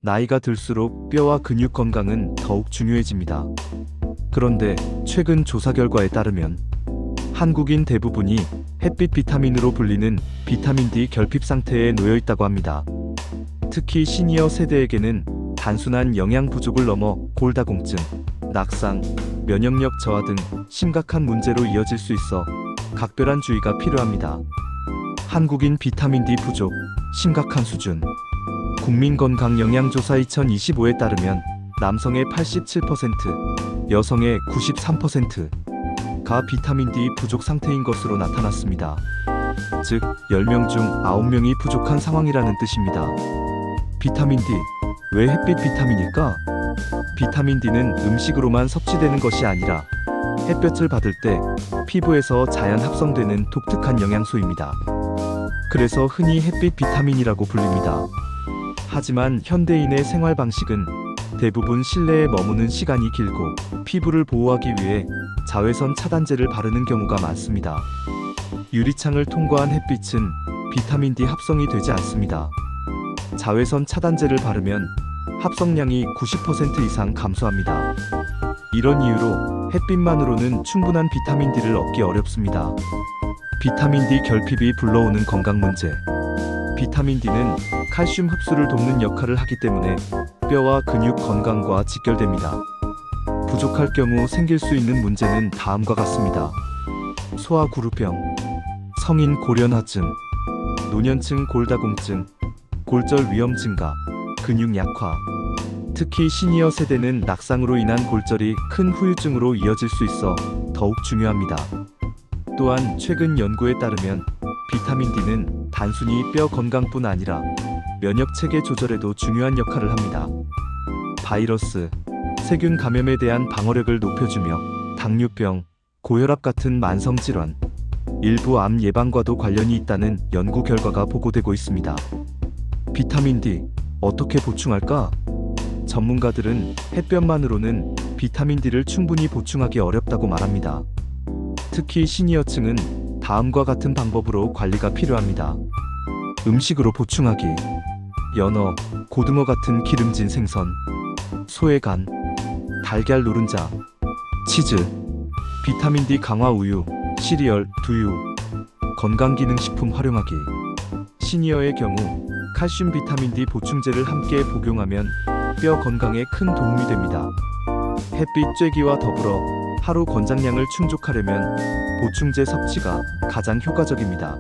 나이가 들수록 뼈와 근육 건강은 더욱 중요해집니다. 그런데 최근 조사 결과에 따르면 한국인 대부분이 햇빛 비타민으로 불리는 비타민 D 결핍 상태에 놓여 있다고 합니다. 특히 시니어 세대에게는 단순한 영양 부족을 넘어 골다공증, 낙상, 면역력 저하 등 심각한 문제로 이어질 수 있어 각별한 주의가 필요합니다. 한국인 비타민 D 부족, 심각한 수준. 국민건강영양조사 2025에 따르면 남성의 87%, 여성의 93%가 비타민 D 부족 상태인 것으로 나타났습니다. 즉, 10명 중 9명이 부족한 상황이라는 뜻입니다. 비타민 D, 왜 햇빛 비타민일까? 비타민 D는 음식으로만 섭취되는 것이 아니라 햇볕을 받을 때 피부에서 자연 합성되는 독특한 영양소입니다. 그래서 흔히 햇빛 비타민이라고 불립니다. 하지만 현대인의 생활 방식은 대부분 실내에 머무는 시간이 길고 피부를 보호하기 위해 자외선 차단제를 바르는 경우가 많습니다. 유리창을 통과한 햇빛은 비타민 D 합성이 되지 않습니다. 자외선 차단제를 바르면 합성량이 90% 이상 감소합니다. 이런 이유로 햇빛만으로는 충분한 비타민 D를 얻기 어렵습니다. 비타민 D 결핍이 불러오는 건강 문제. 비타민 D는 칼슘 흡수를 돕는 역할을 하기 때문에 뼈와 근육 건강과 직결됩니다. 부족할 경우 생길 수 있는 문제는 다음과 같습니다. 소화구루병, 성인 고련화증, 노년층 골다공증, 골절 위험 증가, 근육 약화. 특히 시니어 세대는 낙상으로 인한 골절이 큰 후유증으로 이어질 수 있어 더욱 중요합니다. 또한 최근 연구에 따르면 비타민 D는 단순히 뼈 건강뿐 아니라 면역 체계 조절에도 중요한 역할을 합니다. 바이러스, 세균 감염에 대한 방어력을 높여주며 당뇨병, 고혈압 같은 만성 질환, 일부 암 예방과도 관련이 있다는 연구 결과가 보고되고 있습니다. 비타민 D 어떻게 보충할까? 전문가들은 햇볕만으로는 비타민 D를 충분히 보충하기 어렵다고 말합니다. 특히 시니어층은 다음과 같은 방법으로 관리가 필요합니다. 음식으로 보충하기. 연어, 고등어 같은 기름진 생선, 소의 간, 달걀 노른자, 치즈, 비타민 D 강화 우유, 시리얼, 두유, 건강기능식품 활용하기. 시니어의 경우 칼슘 비타민 D 보충제를 함께 복용하면 뼈 건강에 큰 도움이 됩니다. 햇빛 쬐기와 더불어 하루 권장량을 충족하려면 보충제 섭취가 가장 효과적입니다.